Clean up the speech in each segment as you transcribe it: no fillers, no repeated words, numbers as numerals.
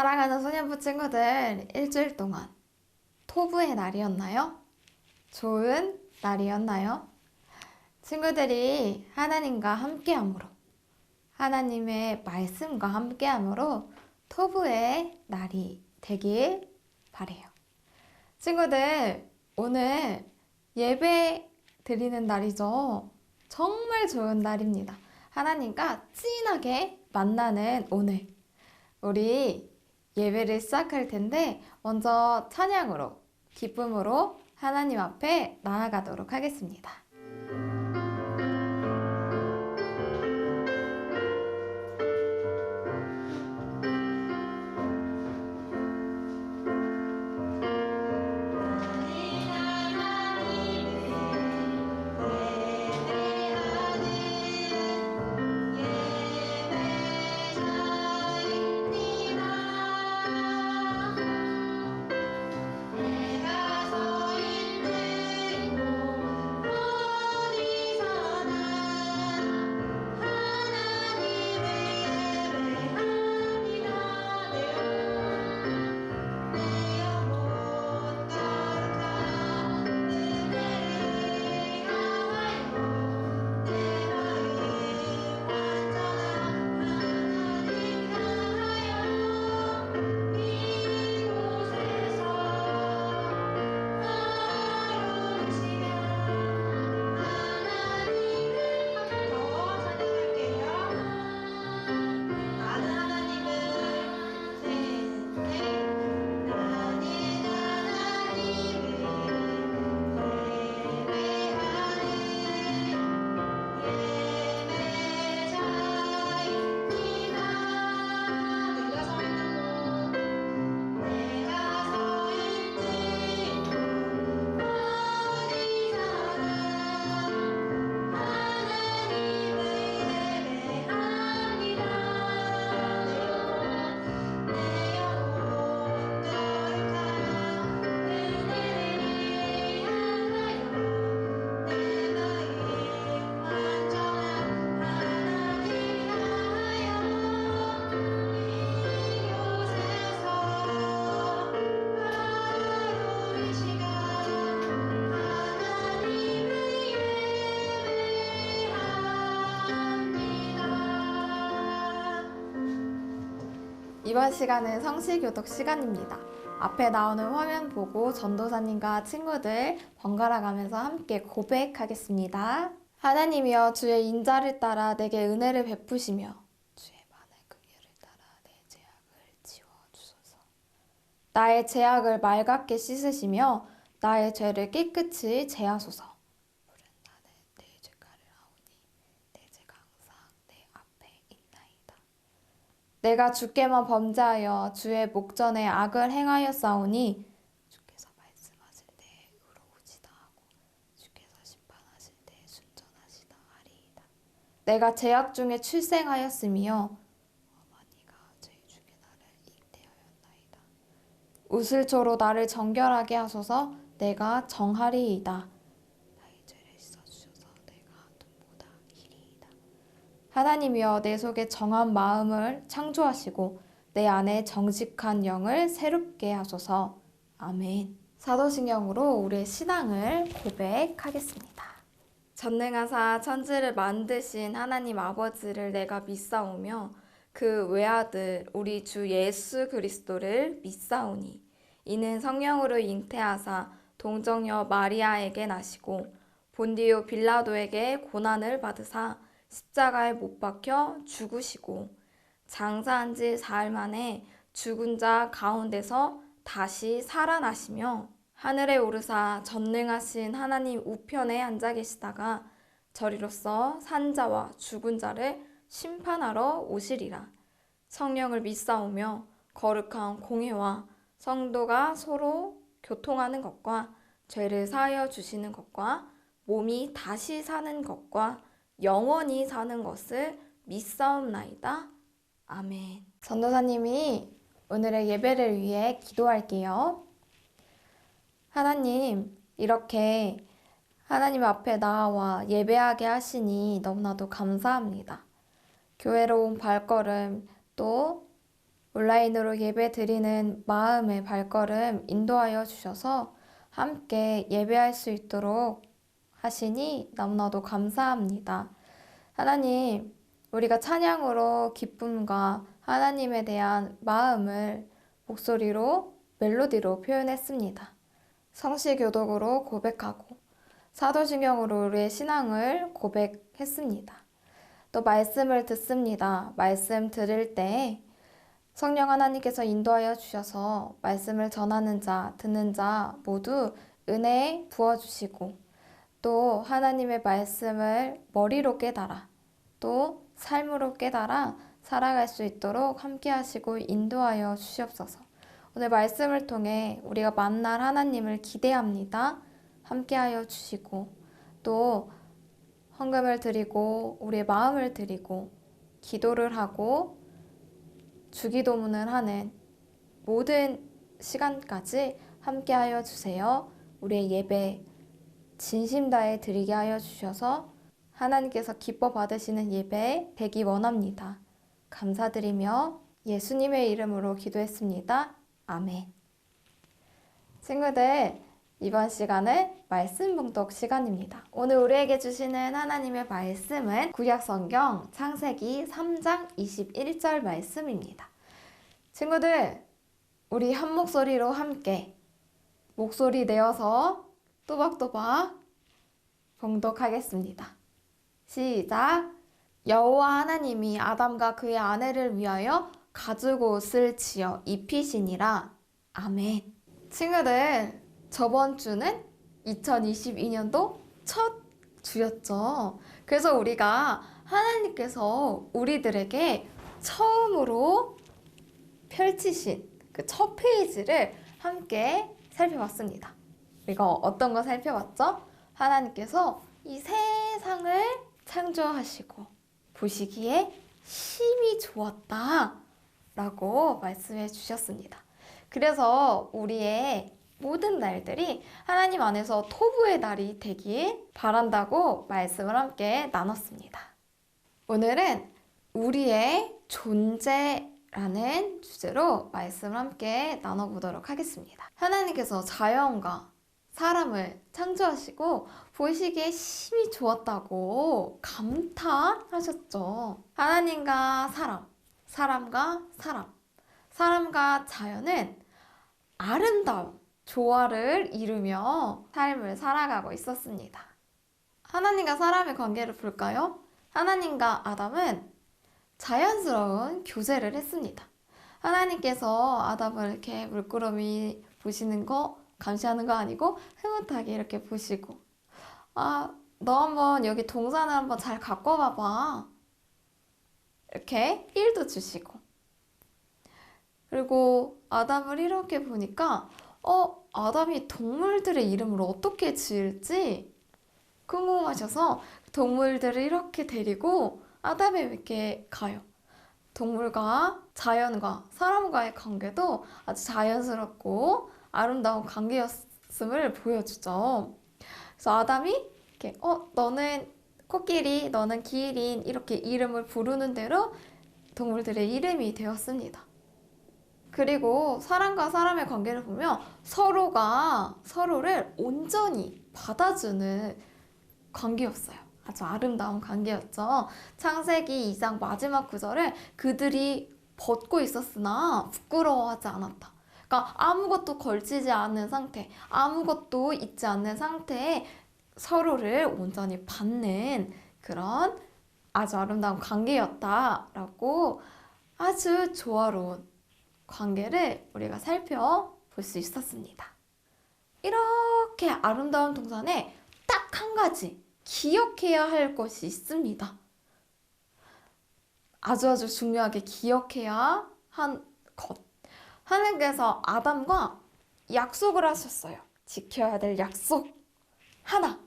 사랑하는 소년부 친구들, 일주일 동안 토부의 날이었나요? 좋은 날이었나요? 친구들이 하나님과 함께함으로, 하나님의 말씀과 함께함으로 토부의 날이 되길 바래요. 친구들, 오늘 예배 드리는 날이죠. 정말 좋은 날입니다. 하나님과 진하게 만나는 오늘. 우리 예배를 시작할 텐데 먼저 찬양으로, 기쁨으로 하나님 앞에 나아가도록 하겠습니다. 이번 시간은 성시교독 시간입니다. 앞에 나오는 화면 보고 전도사님과 친구들 번갈아 가면서 함께 고백하겠습니다. 하나님이여, 주의 인자를 따라 내게 은혜를 베푸시며 주의 많은 긍휼을 따라 내 죄악을 지워주소서. 나의 죄악을 맑게 씻으시며 나의 죄를 깨끗이 제하소서. 나는 내 죄가를 아오니 내 죄가 항상 내 앞에 있나이다. 내가 주께만 범죄하여 주의 목전에 악을 행하였사오니 주께서 말씀하실 때 의로우시다 하고 주께서 심판하실 때 순전하시다 하리이다. 내가 죄악 중에 출생하였으며 어머니가 죄 중에 나를 잉태하였나이다. 우슬초로 나를 정결하게 하소서. 내가 정하리이다. 나의 죄를 씻어주셔서 내가 눈보다 희리이다. 하나님이여, 내 속에 정한 마음을 창조하시고 내 안에 정직한 영을 새롭게 하소서. 아멘. 사도신경으로 우리의 신앙을 고백하겠습니다. 전능하사 천지를 만드신 하나님 아버지를 내가 믿사오며 그 외아들 우리 주 예수 그리스도를 믿사오니 이는 성령으로 잉태하사 동정녀 마리아에게 나시고 본디오 빌라도에게 고난을 받으사 십자가에 못 박혀 죽으시고 장사한 지 사흘 만에 죽은 자 가운데서 다시 살아나시며 하늘에 오르사 전능하신 하나님 우편에 앉아 계시다가 저리로서 산자와 죽은 자를 심판하러 오시리라. 성령을 믿사오며 거룩한 공회와 성도가 서로 교통하는 것과 죄를 사하여 주시는 것과 몸이 다시 사는 것과 영원히 사는 것을 믿사옵나이다. 아멘. 전도사님이 오늘의 예배를 위해 기도할게요. 하나님, 이렇게 하나님 앞에 나와 예배하게 하시니 너무나도 감사합니다. 교회로 온 발걸음, 또 온라인으로 예배 드리는 마음의 발걸음 인도하여 주셔서 함께 예배할 수 있도록 하시니 너무나도 감사합니다. 하나님, 우리가 찬양으로 기쁨과 하나님에 대한 마음을 목소리로 멜로디로 표현했습니다. 성시교독으로 고백하고 사도신경으로 우리의 신앙을 고백했습니다. 또 말씀을 듣습니다. 말씀 들을 때 성령 하나님께서 인도하여 주셔서 말씀을 전하는 자, 듣는 자 모두 은혜 부어주시고 또 하나님의 말씀을 머리로 깨달아 또 삶으로 깨달아 살아갈 수 있도록 함께 하시고 인도하여 주시옵소서. 오늘 말씀을 통해 우리가 만날 하나님을 기대합니다. 함께 하여 주시고 또 헌금을 드리고 우리의 마음을 드리고 기도를 하고 주기도문을 하는 모든 시간까지 함께 하여 주세요. 우리의 예배 진심 다해 드리게 하여 주셔서 하나님께서 기뻐 받으시는 예배 되기 원합니다. 감사드리며 예수님의 이름으로 기도했습니다. 아멘. 친구들, 이번 시간은 말씀 봉독 시간입니다. 오늘 우리에게 주시는 하나님의 말씀은 구약성경 창세기 3장 21절 말씀입니다. 친구들, 우리 한 목소리로 함께 목소리 내어서 또박또박 봉독하겠습니다. 시작! 여호와 하나님이 아담과 그의 아내를 위하여 가죽 옷을 지어 입히시니라. 아멘. 친구들, 저번 주는 2022년도 첫 주였죠. 그래서 우리가 하나님께서 우리들에게 처음으로 펼치신 그 첫 페이지를 함께 살펴봤습니다. 우리가 어떤 거 살펴봤죠? 하나님께서 이 세상을 창조하시고 보시기에 심히 좋았다 라고 말씀해 주셨습니다. 그래서 우리의 모든 날들이 하나님 안에서 토부의 날이 되길 바란다고 말씀을 함께 나눴습니다. 오늘은 우리의 존재라는 주제로 말씀을 함께 나눠보도록 하겠습니다. 하나님께서 자연과 사람을 창조하시고 보시기에 심히 좋았다고 감탄하셨죠. 하나님과 사람, 사람과 사람, 사람과 자연은 아름다움, 조화를 이루며 삶을 살아가고 있었습니다. 하나님과 사람의 관계를 볼까요? 하나님과 아담은 자연스러운 교제를 했습니다. 하나님께서 아담을 이렇게 물끄러미 보시는 거, 감시하는 거 아니고 흐뭇하게 이렇게 보시고, 너 한번 여기 동산을 한번 잘 갖고 와봐. 이렇게 일도 주시고. 그리고 아담을 이렇게 보니까 아담이 동물들의 이름을 어떻게 지을지 궁금하셔서 동물들을 이렇게 데리고 아담에게 가요. 동물과 자연과 사람과의 관계도 아주 자연스럽고 아름다운 관계였음을 보여주죠. 그래서 아담이 이렇게 너는 코끼리, 너는 기린 이렇게 이름을 부르는 대로 동물들의 이름이 되었습니다. 그리고 사람과 사람의 관계를 보면 서로가 서로를 온전히 받아주는 관계였어요. 아주 아름다운 관계였죠. 창세기 2장 마지막 구절에 그들이 벗고 있었으나 부끄러워하지 않았다. 그러니까 아무것도 걸치지 않는 상태, 아무것도 있지 않는 상태에 서로를 온전히 받는 그런 아주 아름다운 관계였다라고 아주 조화로운 관계를 우리가 살펴볼 수 있었습니다. 이렇게 아름다운 동산에 딱 한 가지 기억해야 할 것이 있습니다. 아주 중요하게 기억해야 한 것. 하나님께서 아담과 약속을 하셨어요. 지켜야 될 약속. 하나.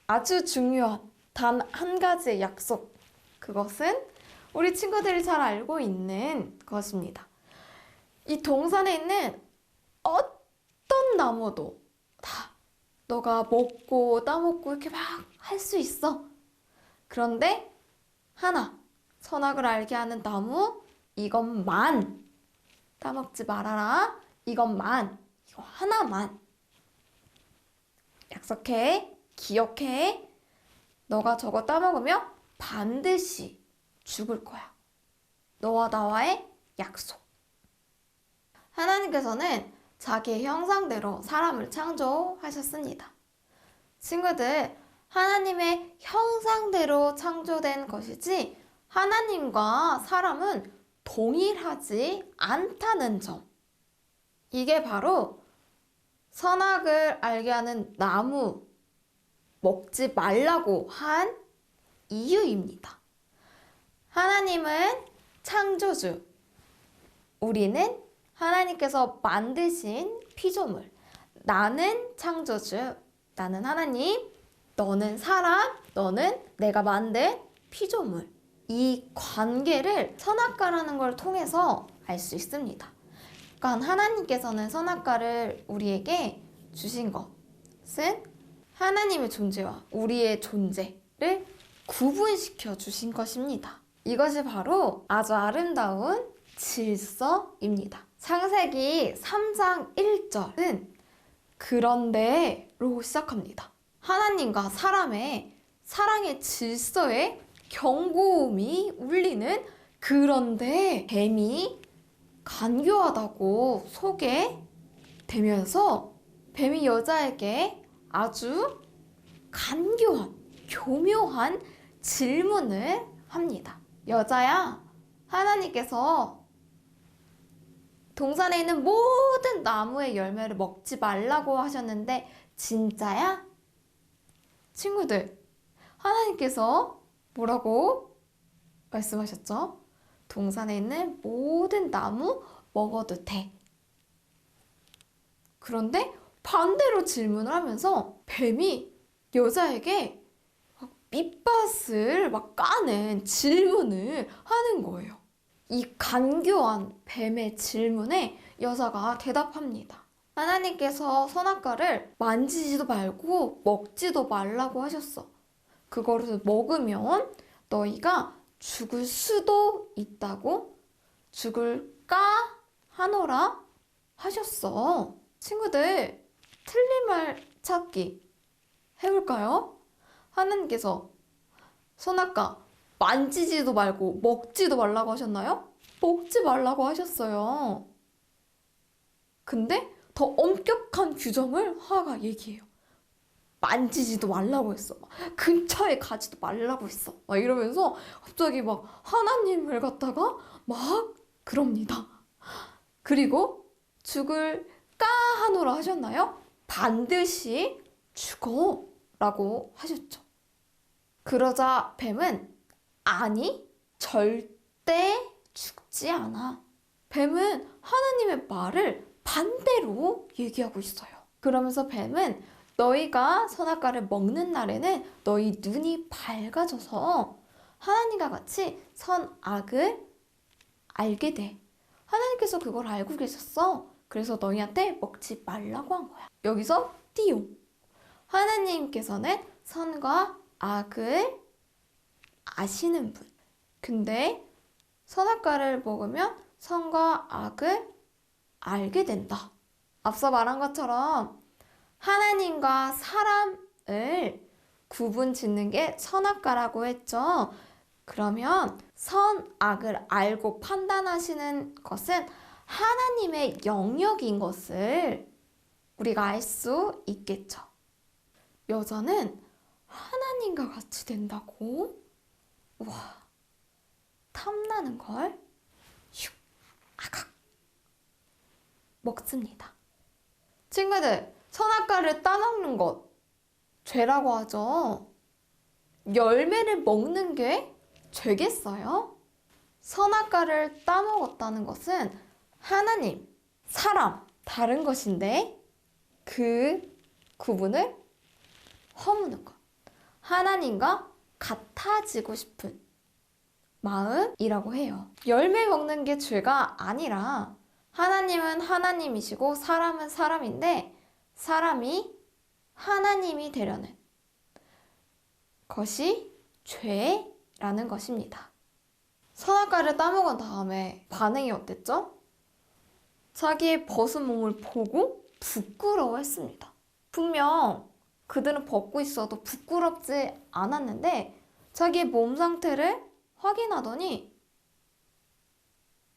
아주 중요한 단 한 가지의 약속. 그것은 우리 친구들이 잘 알고 있는 것입니다. 이 동산에 있는 어떤 나무도 다 너가 먹고 따먹고 이렇게 막 할 수 있어. 그런데 하나, 선악을 알게 하는 나무 이것만 따먹지 말아라. 이거 하나만. 약속해. 기억해. 너가 저거 따먹으면 반드시 죽을 거야. 너와 나와의 약속. 하나님께서는 자기의 형상대로 사람을 창조하셨습니다. 친구들, 하나님의 형상대로 창조된 것이지 하나님과 사람은 동일하지 않다는 점. 이게 바로 선악을 알게 하는 나무 먹지 말라고 한 이유입니다. 하나님은 창조주, 우리는 하나님께서 만드신 피조물. 나는 창조주, 나는 하나님, 너는 사람, 너는 내가 만든 피조물. 이 관계를 선악과라는 걸 통해서 알 수 있습니다. 그러니까 하나님께서는 선악과를 우리에게 주신 것은 하나님의 존재와 우리의 존재를 구분시켜 주신 것입니다. 이것이 바로 아주 아름다운 질서입니다. 창세기 3장 1절은 그런데로 시작합니다. 하나님과 사람의 사랑의 질서에 경고음이 울리는 그런데 뱀이 간교하다고 소개되면서 뱀이 여자에게 아주 간교한, 교묘한 질문을 합니다. 여자야, 하나님께서 동산에 있는 모든 나무의 열매를 먹지 말라고 하셨는데 진짜야? 친구들, 하나님께서 뭐라고 말씀하셨죠? 동산에 있는 모든 나무 먹어도 돼. 그런데 반대로 질문을 하면서 뱀이 여자에게 밑밭을 까는 질문을 하는 거예요. 이 간교한 뱀의 질문에 여자가 대답합니다. 하나님께서 선악과를 만지지도 말고 먹지도 말라고 하셨어. 그거를 먹으면 너희가 죽을 수도 있다고 죽을까 하노라 하셨어. 친구들, 틀린 말 찾기 해볼까요? 하나님께서 선악과 만지지도 말고 먹지도 말라고 하셨나요? 먹지 말라고 하셨어요. 근데 더 엄격한 규정을 하나가 얘기해요. 만지지도 말라고 했어. 근처에 가지도 말라고 했어. 이러면서 갑자기 하나님을 갖다가 그럽니다. 그리고 죽을까 하노라 하셨나요? 반드시 죽어 라고 하셨죠. 그러자 뱀은 아니, 절대 죽지 않아. 뱀은 하나님의 말을 반대로 얘기하고 있어요. 그러면서 뱀은 너희가 선악과를 먹는 날에는 너희 눈이 밝아져서 하나님과 같이 선악을 알게 돼. 하나님께서 그걸 알고 계셨어. 그래서 너희한테 먹지 말라고 한 거야. 여기서 띠용. 하나님께서는 선과 악을 아시는 분. 근데 선악과를 먹으면 선과 악을 알게 된다. 앞서 말한 것처럼 하나님과 사람을 구분 짓는 게 선악과라고 했죠. 그러면 선악을 알고 판단하시는 것은 하나님의 영역인 것을 우리가 알 수 있겠죠. 여자는 하나님과 같이 된다고? 와, 탐나는 걸 슉, 아각 먹습니다. 친구들, 선악과를 따먹는 것 죄라고 하죠. 열매를 먹는 게 죄겠어요? 선악과를 따먹었다는 것은 하나님, 사람 다른 것인데 그 구분을 허무는 것. 하나님과 같아지고 싶은 마음이라고 해요. 열매 먹는 게 죄가 아니라 하나님은 하나님이시고 사람은 사람인데 사람이 하나님이 되려는 것이 죄라는 것입니다. 선악과를 따먹은 다음에 반응이 어땠죠? 자기의 벗은 몸을 보고 부끄러워했습니다. 분명 그들은 벗고 있어도 부끄럽지 않았는데 자기의 몸 상태를 확인하더니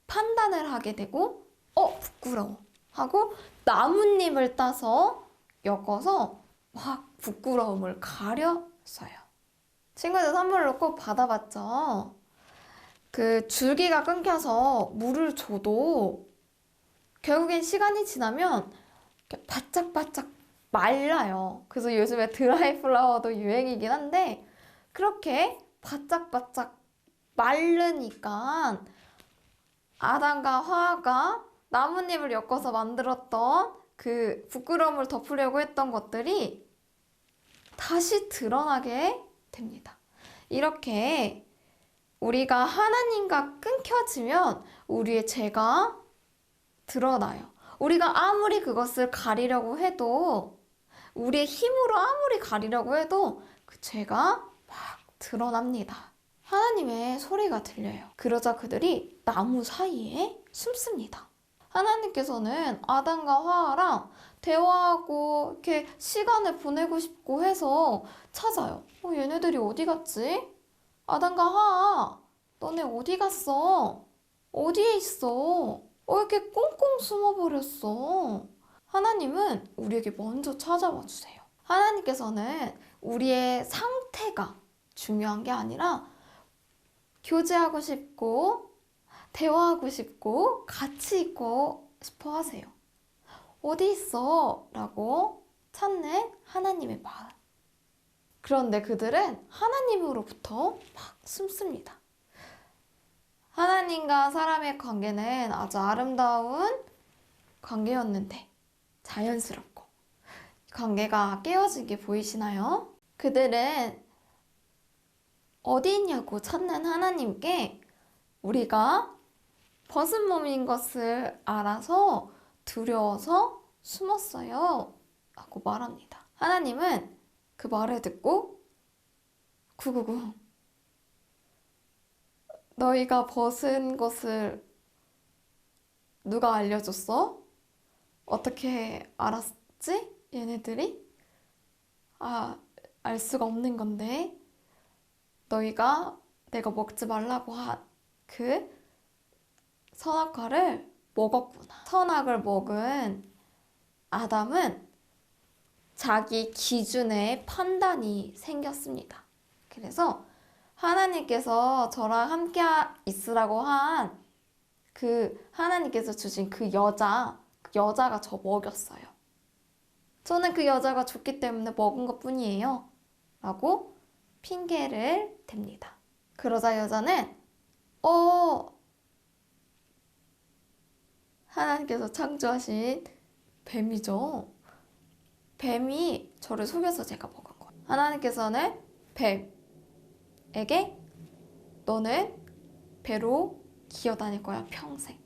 판단을 하게 되고 부끄러워 하고 나뭇잎을 따서 엮어서 막 부끄러움을 가렸어요. 친구들 선물로 꼭 받아봤죠? 그 줄기가 끊겨서 물을 줘도 결국엔 시간이 지나면 이렇게 바짝바짝 말라요. 그래서 요즘에 드라이 플라워도 유행이긴 한데 그렇게 바짝바짝 마르니까 아담과 하와가 나뭇잎을 엮어서 만들었던 그 부끄러움을 덮으려고 했던 것들이 다시 드러나게 됩니다. 이렇게 우리가 하나님과 끊겨지면 우리의 죄가 드러나요. 우리가 아무리 그것을 가리려고 해도 우리의 힘으로 아무리 가리려고 해도 그 죄가 막 드러납니다. 하나님의 소리가 들려요. 그러자 그들이 나무 사이에 숨습니다. 하나님께서는 아담과 하와랑 대화하고 이렇게 시간을 보내고 싶고 해서 찾아요. 얘네들이 어디 갔지? 아담과 하와, 너네 어디 갔어? 어디에 있어? 이렇게 꽁꽁 숨어버렸어. 하나님은 우리에게 먼저 찾아와 주세요. 하나님께서는 우리의 상태가 중요한 게 아니라 교제하고 싶고 대화하고 싶고 같이 있고 싶어 하세요. 어디 있어? 라고 찾는 하나님의 마음. 그런데 그들은 하나님으로부터 막 숨습니다. 하나님과 사람의 관계는 아주 아름다운 관계였는데 자연스럽고 관계가 깨어진 게 보이시나요? 그들은 어디 있냐고 찾는 하나님께 우리가 벗은 몸인 것을 알아서 두려워서 숨었어요 라고 말합니다. 하나님은 그 말을 듣고 999 너희가 벗은 것을 누가 알려줬어? 어떻게 알았지? 얘네들이? 알 수가 없는 건데 너희가 내가 먹지 말라고 한 그 선악과를 먹었구나. 선악을 먹은 아담은 자기 기준의 판단이 생겼습니다. 그래서 하나님께서 저랑 함께 있으라고 한 그 하나님께서 주신 그 여자가 저 먹였어요. 저는 그 여자가 좋기 때문에 먹은 것 뿐이에요. 라고 핑계를 댑니다. 그러자 여자는 하나님께서 창조하신 뱀이죠. 뱀이 저를 속여서 제가 먹은 거예요. 하나님께서는 뱀에게 너는 배로 기어다닐 거야 평생.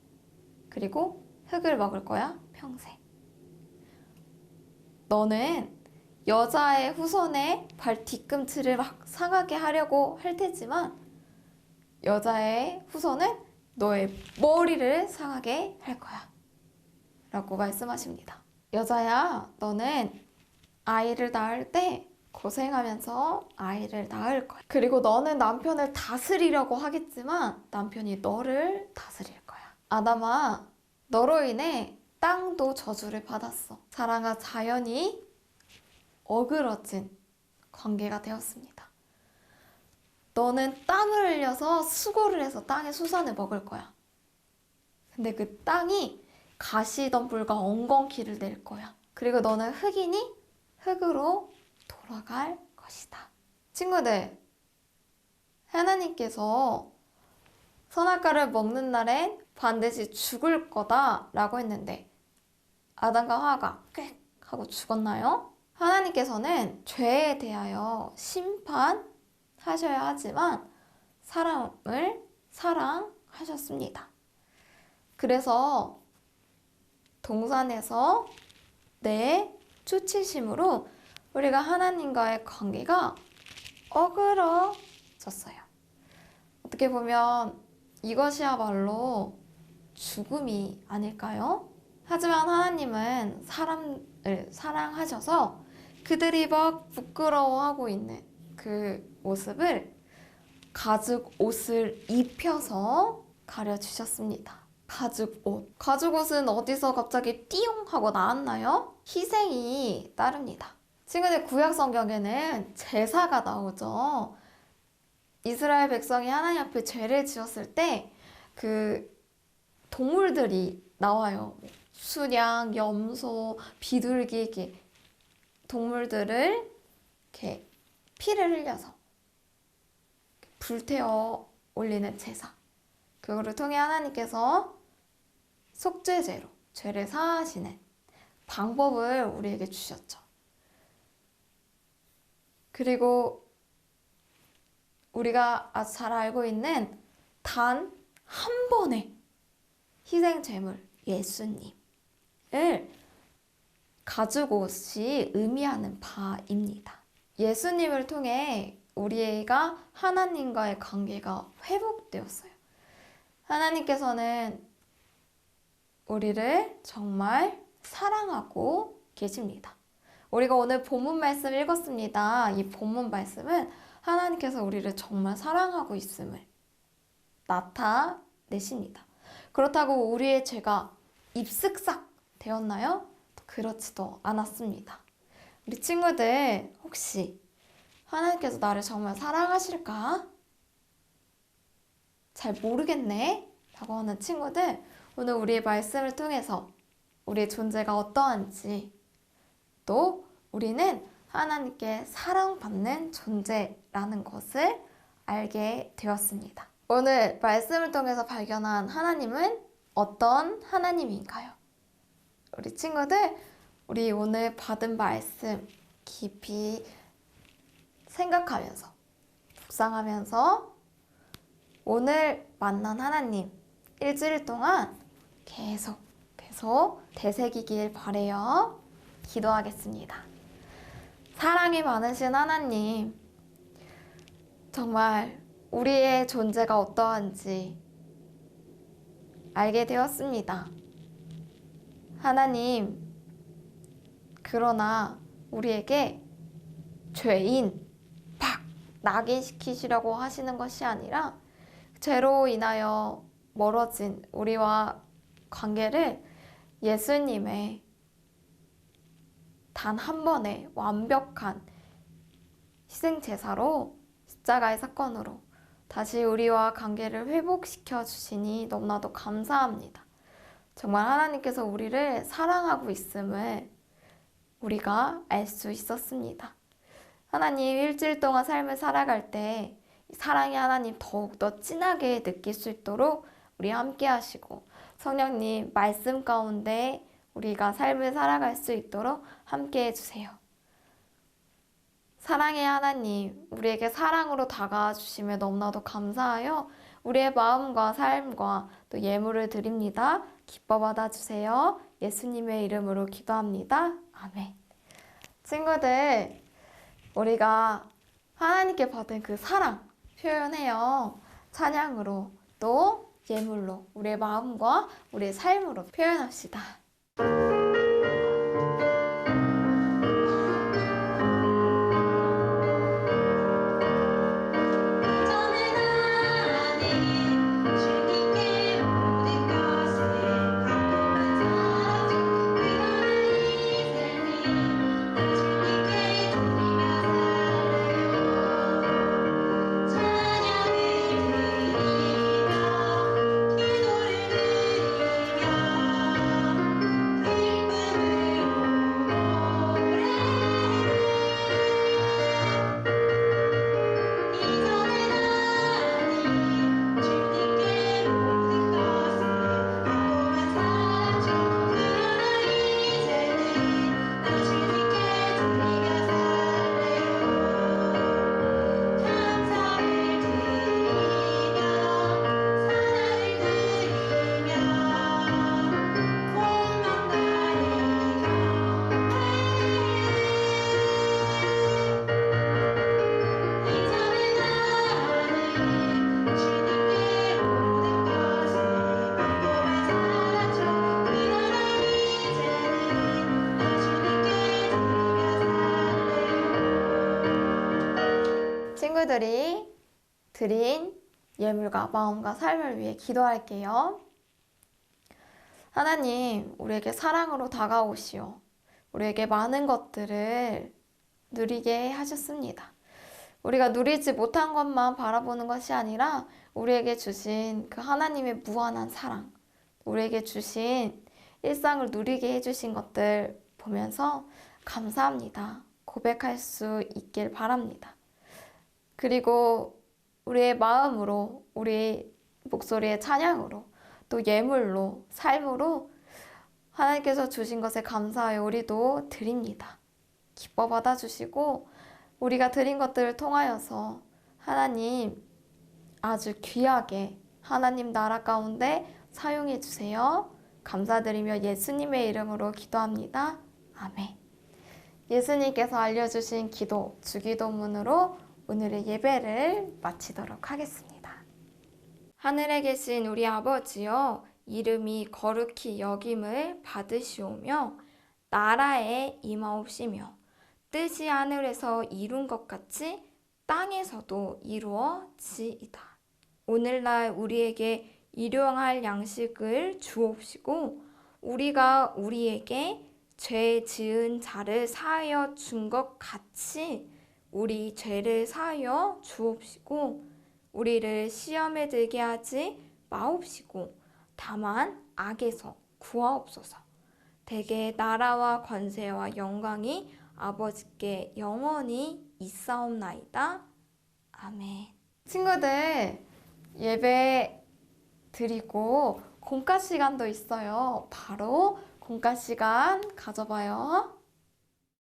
그리고 흙을 먹을 거야 평생. 너는 여자의 후손의 발 뒤꿈치를 막 상하게 하려고 할 테지만 여자의 후손은 너의 머리를 상하게 할 거야 라고 말씀하십니다. 여자야, 너는 아이를 낳을 때 고생하면서 아이를 낳을 거야. 그리고 너는 남편을 다스리려고 하겠지만 남편이 너를 다스릴 거야. 아담아, 너로 인해 땅도 저주를 받았어. 사랑과 자연이 어그러진 관계가 되었습니다. 너는 땀을 흘려서 수고를 해서 땅의 수산을 먹을 거야. 근데 그 땅이 가시덤불과 엉겅퀴를 낼 거야. 그리고 너는 흙이니 흙으로 돌아갈 것이다. 친구들, 하나님께서 선악과를 먹는 날엔 반드시 죽을 거다 라고 했는데 아담과 하와가 꽥 하고 죽었나요? 하나님께서는 죄에 대하여 심판하셔야 하지만 사람을 사랑하셨습니다. 그래서 동산에서 내 수치심으로 우리가 하나님과의 관계가 어그러졌어요. 어떻게 보면 이것이야말로 죽음이 아닐까요? 하지만 하나님은 사람을 사랑하셔서 그들이 막 부끄러워하고 있는 그 모습을 가죽 옷을 입혀서 가려주셨습니다. 가죽 옷. 가죽 옷은 어디서 갑자기 띠용 하고 나왔나요? 희생이 따릅니다. 친구들, 구약 성경에는 제사가 나오죠. 이스라엘 백성이 하나님 앞에 죄를 지었을 때 그 동물들이 나와요. 수양, 염소, 비둘기 이렇게 동물들을 이렇게 피를 흘려서 불태워 올리는 제사. 그거를 통해 하나님께서 속죄제로 죄를 사하시는 방법을 우리에게 주셨죠. 그리고 우리가 아주 잘 알고 있는 단 한 번의 희생 제물 예수님을 가죽 옷이 의미하는 바입니다. 예수님을 통해 우리가 하나님과의 관계가 회복되었어요. 하나님께서는 우리를 정말 사랑하고 계십니다. 우리가 오늘 본문 말씀 읽었습니다. 이 본문 말씀은 하나님께서 우리를 정말 사랑하고 있음을 나타내십니다. 그렇다고 우리의 죄가 입쓱싹 되었나요? 그렇지도 않았습니다. 우리 친구들, 혹시 하나님께서 나를 정말 사랑하실까? 잘 모르겠네 라고 하는 친구들, 오늘 우리의 말씀을 통해서 우리의 존재가 어떠한지, 또 우리는 하나님께 사랑받는 존재라는 것을 알게 되었습니다. 오늘 말씀을 통해서 발견한 하나님은 어떤 하나님인가요? 우리 친구들, 우리 오늘 받은 말씀 깊이 생각하면서, 묵상하면서 오늘 만난 하나님 일주일 동안 계속 되새기길 바라요. 기도하겠습니다. 사랑이 많으신 하나님, 정말 우리의 존재가 어떠한지 알게 되었습니다. 하나님, 그러나 우리에게 죄인 팍 낙인시키시려고 하시는 것이 아니라 죄로 인하여 멀어진 우리와 관계를 예수님의 단 한 번의 완벽한 희생제사로, 십자가의 사건으로 다시 우리와 관계를 회복시켜 주시니 너무나도 감사합니다. 정말 하나님께서 우리를 사랑하고 있음을 우리가 알 수 있었습니다. 하나님, 일주일 동안 삶을 살아갈 때 사랑의 하나님 더욱더 진하게 느낄 수 있도록 우리 함께 하시고, 성령님 말씀 가운데 우리가 삶을 살아갈 수 있도록 함께 해주세요. 사랑의 하나님, 우리에게 사랑으로 다가와 주시며 너무나도 감사하여 우리의 마음과 삶과 또 예물을 드립니다. 기뻐 받아주세요. 예수님의 이름으로 기도합니다. 아멘. 친구들, 우리가 하나님께 받은 그 사랑 표현해요. 찬양으로, 또 예물로, 우리의 마음과 우리의 삶으로 표현합시다. 친구들이 드린 예물과 마음과 삶을 위해 기도할게요. 하나님, 우리에게 사랑으로 다가오시오. 우리에게 많은 것들을 누리게 하셨습니다. 우리가 누리지 못한 것만 바라보는 것이 아니라 우리에게 주신 그 하나님의 무한한 사랑, 우리에게 주신 일상을 누리게 해주신 것들 보면서 감사합니다. 고백할 수 있길 바랍니다. 그리고 우리의 마음으로, 우리 목소리의 찬양으로, 또 예물로, 삶으로 하나님께서 주신 것에 감사하여 우리도 드립니다. 기뻐 받아주시고 우리가 드린 것들을 통하여서 하나님 아주 귀하게 하나님 나라 가운데 사용해 주세요. 감사드리며 예수님의 이름으로 기도합니다. 아멘. 예수님께서 알려주신 기도, 주기도문으로 오늘의 예배를 마치도록 하겠습니다. 하늘에 계신 우리 아버지여, 이름이 거룩히 여김을 받으시오며 나라에 임하옵시며 뜻이 하늘에서 이룬 것 같이 땅에서도 이루어지이다. 오늘날 우리에게 일용할 양식을 주옵시고 우리가 우리에게 죄 지은 자를 사하여 준 것 같이 우리 죄를 사하여 주옵시고 우리를 시험에 들게 하지 마옵시고 다만 악에서 구하옵소서. 대개 나라와 권세와 영광이 아버지께 영원히 있사옵나이다. 아멘. 친구들, 예배 드리고 공과 시간도 있어요. 바로 공과 시간 가져봐요.